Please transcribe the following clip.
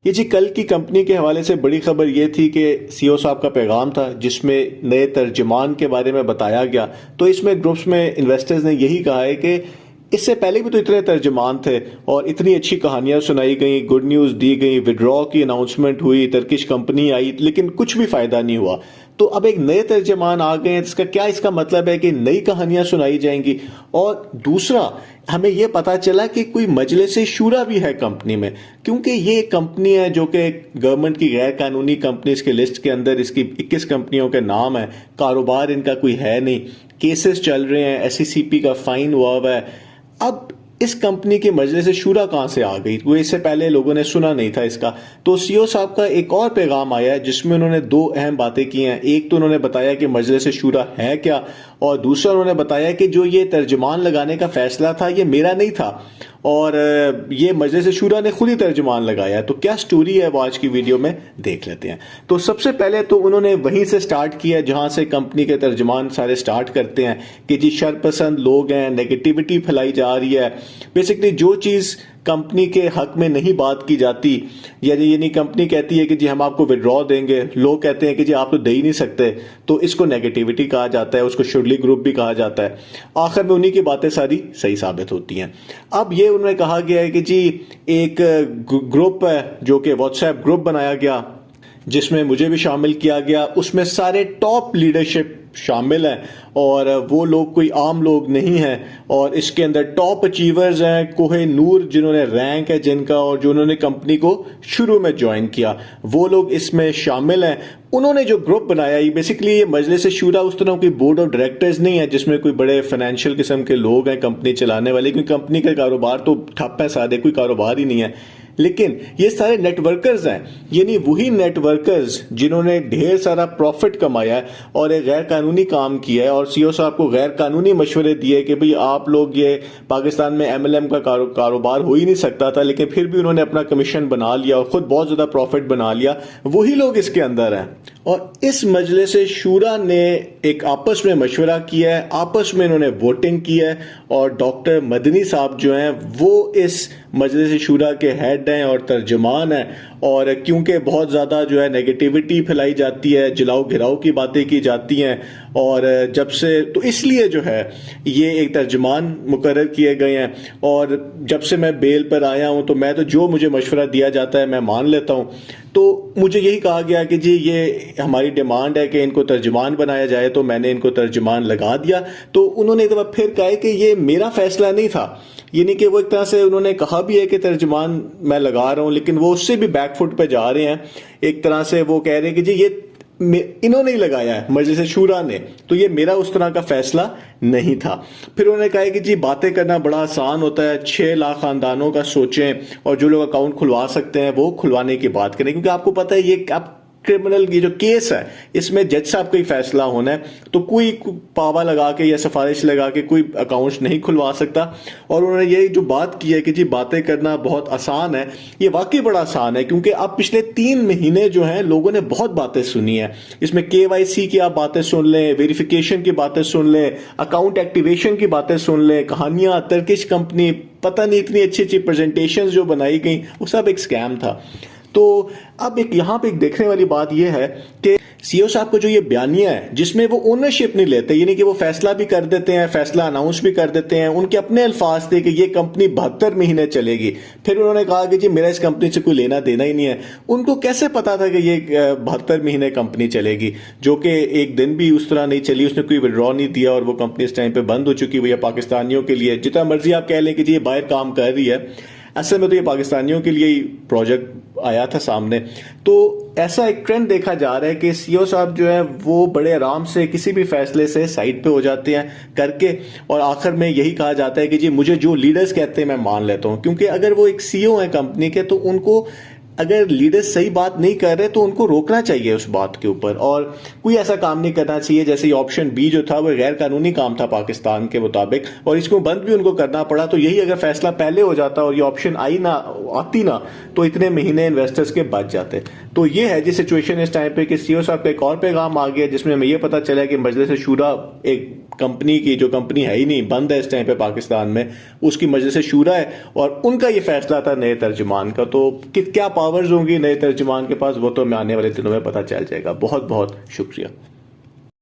ये जी कल की कंपनी के हवाले से बड़ी खबर ये थी कि सीईओ साहब का पैगाम था जिसमें नए तर्जमान के बारे में बताया गया। तो इसमें ग्रुप्स में इन्वेस्टर्स ने यही कहा है कि इससे पहले भी तो इतने तर्जमान थे और इतनी अच्छी कहानियां सुनाई गई, गुड न्यूज़ दी गई, विड्रॉ की अनाउंसमेंट हुई, टर्किश कंपनी आई, लेकिन कुछ भी फायदा नहीं हुआ। तो अब एक नए तर्जमान आ गए हैं, इसका क्या इसका मतलब है कि नई कहानियां सुनाई जाएंगी। और दूसरा, हमें यह पता चला कि कोई मजलिस शूरा भी है कंपनी में, क्योंकि ये एक कंपनी है जो कि गवर्नमेंट की गैर कानूनी कंपनीज के लिस्ट के अंदर इसकी 21 कंपनियों के नाम है। कारोबार इनका कोई है नहीं, केसेस चल रहे हैं, एसईसीपी का फाइन हुआ हुआ है। अब इस कंपनी की मजलिस शूरा कहां से आ गई, वो इससे पहले लोगों ने सुना नहीं था इसका। तो सीईओ साहब का एक और पैगाम आया है जिसमें उन्होंने दो अहम बातें की हैं। एक तो उन्होंने बताया कि मजलिस शूरा है क्या, और दूसरा उन्होंने बताया कि जो ये तर्जमान लगाने का फैसला था ये मेरा नहीं था और ये मजलिस शूरा ने खुद ही तर्जमान लगाया। तो क्या स्टोरी है वो आज की वीडियो में देख लेते हैं। तो सबसे पहले तो उन्होंने वहीं से स्टार्ट किया जहां से कंपनी के तर्जमान सारे स्टार्ट करते हैं कि जी शरपसंद लोग हैं, नेगेटिविटी फैलाई जा रही है। बेसिकली जो चीज कंपनी के हक में नहीं बात की जाती, यानी कंपनी कहती है कि जी हम आपको विड्रॉ देंगे, लोग कहते हैं कि जी आप तो दे ही नहीं सकते, तो इसको नेगेटिविटी कहा जाता है, उसको शुरली ग्रुप भी कहा जाता है। आखिर में उन्हीं की बातें सारी सही साबित होती हैं। अब ये उन्होंने कहा गया है कि जी एक ग्रुप है जो कि व्हाट्सएप ग्रुप बनाया गया जिसमें मुझे भी शामिल किया गया, उसमें सारे टॉप लीडरशिप शामिल हैं और वो लोग कोई आम लोग नहीं हैं और इसके अंदर टॉप अचीवर्स हैं, कोहे नूर जिन्होंने रैंक है जिनका और जो उन्होंने कंपनी को शुरू में ज्वाइन किया, वो लोग इसमें शामिल हैं। उन्होंने जो ग्रुप बनाया, ये बेसिकली ये मजलिस शूरा उस तरह की बोर्ड ऑफ डायरेक्टर्स नहीं है जिसमें कोई बड़े फाइनेंशियल किस्म के लोग हैं कंपनी चलाने वाले, क्योंकि कंपनी का कारोबार तो ठप है, सारे कोई कारोबार ही नहीं है। लेकिन ये सारे नेटवर्कर्स हैं, यानी वही नेटवर्कर्स जिन्होंने ढेर सारा प्रॉफिट कमाया है और एक गैर कानूनी काम किया है और सीईओ साहब को गैर कानूनी मशवरे दिए कि भाई आप लोग, ये पाकिस्तान में एमएलएम का कारोबार हो ही नहीं सकता था, लेकिन फिर भी उन्होंने अपना कमीशन बना लिया और खुद बहुत ज्यादा प्रॉफिट बना लिया। वही लोग इसके अंदर हैं और इस मजलिस शूरा ने एक आपस में मशवरा किया है, आपस में इन्होंने वोटिंग की है और डॉक्टर मदनी साहब जो हैं वो इस मजलिस शूरा के हेड हैं और तर्जमान हैं। और क्योंकि बहुत ज़्यादा जो है नेगेटिविटी फैलाई जाती है, जलाओ घिराओ की बातें की जाती हैं और जब से, तो इसलिए जो है ये एक तर्जमान मुकर्रर किए गए हैं। और जब से मैं बेल पर आया हूं तो मैं तो जो मुझे मशवरा दिया जाता है मैं मान लेता हूं। तो मुझे यही कहा गया कि जी ये हमारी डिमांड है कि इनको तर्जमान बनाया जाए, तो मैंने इनको तर्जमान लगा दिया। तो उन्होंने एक दफ़ा फिर कहा कि ये मेरा फैसला नहीं था, यानी कि वो एक तरह से उन्होंने कहा भी है कि तर्जमान मैं लगा रहा हूं, लेकिन वो उससे भी बैकफुट पे जा रहे हैं। एक तरह से वो कह रहे हैं कि जी ये इन्होंने ही लगाया है, मजलिस शूरा ने, तो ये मेरा उस तरह का फैसला नहीं था। फिर उन्होंने कहा कि जी बातें करना बड़ा आसान होता है, 6 लाख खानदानों का सोचें और जो लोग अकाउंट खुलवा सकते हैं वो खुलवाने की बात करें, क्योंकि आपको पता है ये आप क्रिमिनल की जो केस है इसमें जज साहब का ही फैसला होना है, तो कोई पावा लगा के या सिफारिश लगा के कोई अकाउंट्स नहीं खुलवा सकता। और उन्होंने ये जो बात की है कि जी बातें करना बहुत आसान है, ये वाकई बड़ा आसान है, क्योंकि अब पिछले 3 महीने जो हैं लोगों ने बहुत बातें सुनी है। इसमें केवाईसी की आप बातें सुन लें, वेरिफिकेशन की बातें सुन लें, अकाउंट एक्टिवेशन की बातें सुन लें, कहानियां, टर्किश कंपनी, पता नहीं इतनी अच्छी अच्छी प्रेजेंटेशन जो बनाई गई, वो सब एक स्कैम था। तो अब एक यहां पे एक देखने वाली बात यह है कि सीईओ साहब को जो ये बयानिया है जिसमें वो ओनरशिप नहीं लेते, यानी कि वो फैसला भी कर देते हैं, फैसला अनाउंस भी कर देते हैं, उनके अपने अल्फाज थे कि ये कंपनी 72 महीने चलेगी। फिर उन्होंने कहा कि जी मेरा इस कंपनी से कोई लेना देना ही नहीं है। उनको कैसे पता था कि ये 72 महीने कंपनी चलेगी, जो कि एक दिन भी उस तरह नहीं चली, उसने कोई विड्रॉ नहीं दिया और वो कंपनी इस टाइम पे बंद हो चुकी हुई है। पाकिस्तानियों के लिए जितना मर्जी आप कह लें कि जी ये बाहर काम कर रही है, असल में तो ये पाकिस्तानियों के लिए ही प्रोजेक्ट आया था सामने। तो ऐसा एक ट्रेंड देखा जा रहा है कि सीईओ साहब जो है वो बड़े आराम से किसी भी फैसले से साइड पे हो जाते हैं करके, और आखिर में यही कहा जाता है कि जी मुझे जो लीडर्स कहते हैं मैं मान लेता हूं, क्योंकि अगर वो एक सीईओ है कंपनी के तो उनको, अगर लीडर्स सही बात नहीं कर रहे तो उनको रोकना चाहिए उस बात के ऊपर, और कोई ऐसा काम नहीं करना चाहिए। जैसे ऑप्शन बी जो था वो गैर कानूनी काम था पाकिस्तान के मुताबिक, और इसको बंद भी उनको करना पड़ा। तो यही अगर फैसला पहले हो जाता और ये ऑप्शन आती ना तो इतने महीने इन्वेस्टर्स के बच जाते। तो ये है जी सिचुएशन इस टाइम पे कि सीईओ साहब का एक और पैगाम आ गया जिसमें हमें ये पता चला कि मजलिस शूरा एक कंपनी की, जो कंपनी है ही नहीं, बंद है इस टाइम पे पाकिस्तान में, उसकी मजलिस शूरा है और उनका ये फैसला था नए तर्जुमान का। तो क्या पावर पावर्स होंगी नए तर्जुमान के पास, वो तो हमें आने वाले दिनों में पता चल जाएगा। बहुत बहुत शुक्रिया।